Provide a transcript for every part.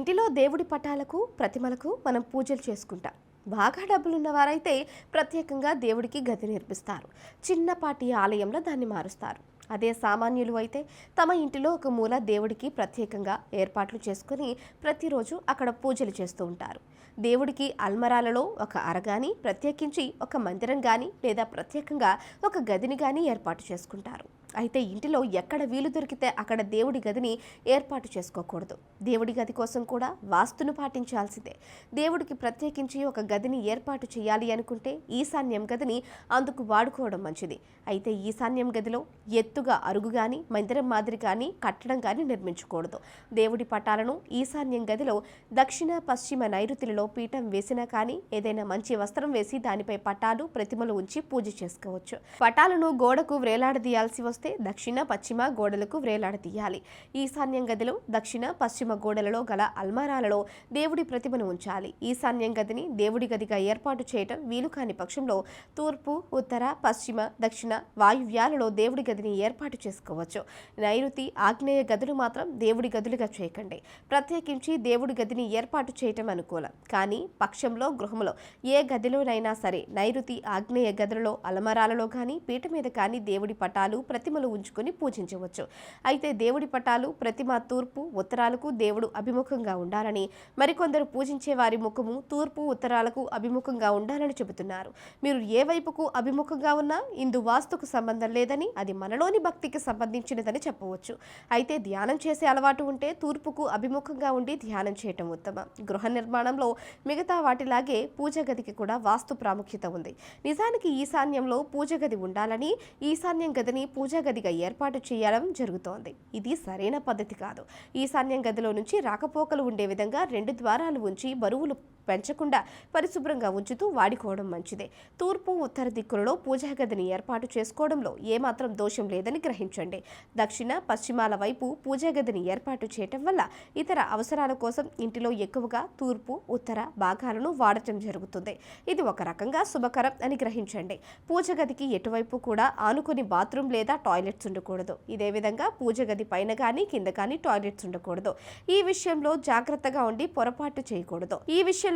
ఇంటిలో దేవుడి పటాలకు ప్రతిమలకు మనం పూజలు చేసుకుంటాం. బాగా డబ్బులున్న వారైతే ప్రత్యేకంగా దేవుడికి గది నిర్మిస్తారు. చిన్నపాటి ఆలయంలో దాన్ని మారుస్తారు. అదే సామాన్యులు అయితే తమ ఇంటిలో ఒక మూల దేవుడికి ప్రత్యేకంగా ఏర్పాట్లు చేసుకుని ప్రతిరోజు అక్కడ పూజలు చేస్తూ ఉంటారు. దేవుడికి అల్మరాలలో ఒక అరగాని ప్రత్యేకించి ఒక మందిరం కానీ లేదా ప్రత్యేకంగా ఒక గదిని కానీ ఏర్పాటు చేసుకుంటారు. అయితే ఇంటిలో ఎక్కడ వీలు దొరికితే అక్కడ దేవుడి గదిని ఏర్పాటు చేసుకోకూడదు. దేవుడి గది కోసం కూడా వాస్తును పాటించాల్సిందే. దేవుడికి ప్రత్యేకించి ఒక గదిని ఏర్పాటు చేయాలి అనుకుంటే ఈశాన్యం గదిని అందుకు వాడుకోవడం మంచిది. అయితే ఈశాన్యం గదిలో ఎత్తుగా అరుగు కానీ మందిరం మాదిరి కానీ కట్టడం కానీ నిర్మించకూడదు. దేవుడి పటాలను ఈశాన్యం గదిలో దక్షిణ పశ్చిమ నైరుతిలో పీఠం వేసినా కానీ ఏదైనా మంచి వస్త్రం వేసి దానిపై పటాలు ప్రతిమలు ఉంచి పూజ చేసుకోవచ్చు. పటాలను గోడకు వ్రేలాడదీయాల్సి వస్తే దక్షిణ పశ్చిమ గోడలకు వ్రేలాడదీయాలి. ఈశాన్యం గదిలో దక్షిణ పశ్చిమ గోడలలో గల అల్మారాలలో దేవుడి ప్రతిమను ఉంచాలి. ఈశాన్యం గదిని దేవుడి గదిగా ఏర్పాటు చేయటం వీలు కాని పక్షంలో తూర్పు ఉత్తర పశ్చిమ దక్షిణ వాయువ్యాలలో దేవుడి గదిని ఏర్పాటు చేసుకోవచ్చు. నైరుతి ఆగ్నేయ గదులు మాత్రం దేవుడి గదులుగా చేయకండి. ప్రత్యేకించి దేవుడి గదిని ఏర్పాటు చేయటం అనుకూలం. కానీ పక్షంలో గృహంలో ఏ గదిలోనైనా సరే నైరుతి ఆగ్నేయ గదులలో అలమరాలలో కానీ పీట మీద కానీ దేవుడి పటాలు ప్రతిమలు ఉంచుకొని పూజించవచ్చు. అయితే దేవుడి పటాలు ప్రతిమ తూర్పు ఉత్తరాలకు దేవుడు అభిముఖంగా ఉండాలని, మరికొందరు పూజించే వారి ముఖము తూర్పు ఉత్తరాలకు అభిముఖంగా ఉండాలని చెబుతున్నారు. మీరు ఏ వైపుకు అభిముఖంగా ఉన్నా ఇందు వాస్తుకు సంబంధం లేదని, అది మనలోని భక్తికి సంబంధించినదని చెప్పవచ్చు. అయితే ధ్యానం చేసే అలవాటు ఉంటే తూర్పుకు అభిముఖంగా ఉండి ధ్యానం చేయటం ఉత్తమం. గృహ నిర్మాణంలో మిగతా వాటిలాగే పూజ గదికి కూడా వాస్తు ప్రాముఖ్యత ఉంది. నిజానికి ఈశాన్యంలో పూజ గది ఉండాలని, ఈశాన్యం గదిని పూజా గదిగా ఏర్పాటు చేయడం జరుగుతోంది. ఇది సరైన పద్ధతి కాదు. ఈశాన్యం గదిలో నుంచి రాకపోకలు ఉండే విధంగా 2 ద్వారాలు ఉంచి బరువులు పెంచకుండా పరిశుభ్రంగా ఉంచుతూ వాడుకోవడం మంచిదే. తూర్పు ఉత్తర దిక్కులలో పూజా గదిని ఏర్పాటు చేసుకోవడంలో ఏమాత్రం దోషం లేదని గ్రహించండి. దక్షిణ పశ్చిమాల వైపు పూజా గదిని ఏర్పాటు చేయటం వల్ల ఇతర అవసరాల కోసం ఇంటిలో ఎక్కువగా తూర్పు ఉత్తర భాగాలను వాడటం జరుగుతుంది. ఇది ఒక రకంగా శుభకరం అని గ్రహించండి. పూజ గదికి ఎటువైపు కూడా ఆనుకొని బాత్రూమ్ లేదా టాయిలెట్స్ ఉండకూడదు. ఇదే విధంగా పూజ గది పైన కానీ కింద కానీ టాయిలెట్స్ ఉండకూడదు. ఈ విషయంలో జాగ్రత్తగా ఉండి పొరపాటు చేయకూడదు. ఈ విషయంలో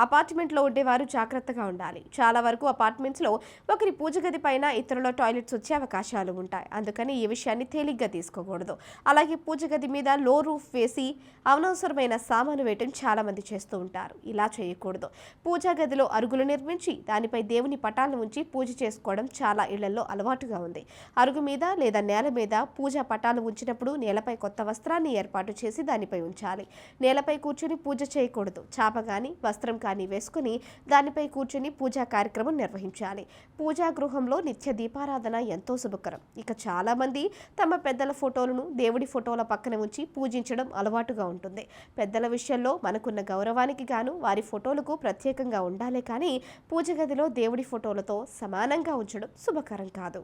అపార్ట్మెంట్లో ఉండేవారు జాగ్రత్తగా ఉండాలి. చాలా వరకు అపార్ట్మెంట్స్లో ఒకరి పూజ గది పైన ఇతరుల టాయిలెట్స్ వచ్చే అవకాశాలు ఉంటాయి. అందుకని ఈ విషయాన్ని తేలిగ్గా తీసుకోకూడదు. అలాగే పూజ గది మీద లో రూఫ్ వేసి అనవసరమైన సామాను వేయటం చాలా మంది చేస్తూ ఉంటారు. ఇలా చేయకూడదు. పూజా గదిలో అరుగులు నిర్మించి దానిపై దేవుని పటాలను ఉంచి పూజ చేసుకోవడం చాలా ఇళ్లలో అలవాటుగా ఉంది. అరుగు మీద లేదా నేల మీద పూజా పటాలు ఉంచినప్పుడు నేలపై కొత్త వస్త్రాన్ని ఏర్పాటు చేసి దానిపై ఉంచాలి. నేలపై కూర్చొని పూజ చేయకూడదు. చాప కానీ వస్త్రం కానీ వేసుకుని దానిపై కూర్చొని పూజా కార్యక్రమం నిర్వహించాలి. పూజా గృహంలో నిత్య దీపారాధన ఎంతో శుభకరం. ఇక చాలా మంది తమ పెద్దల ఫోటోలను దేవుడి ఫోటోల పక్కన ఉంచి పూజించడం అలవాటుగా ఉంటుంది. పెద్దల విషయంలో మనకున్న గౌరవానికి గాను వారి ఫోటోలకు ప్రత్యేకంగా ఉండాలి. కానీ పూజ గదిలో దేవుడి ఫోటోలతో సమానంగా ఉంచడం శుభకరం కాదు.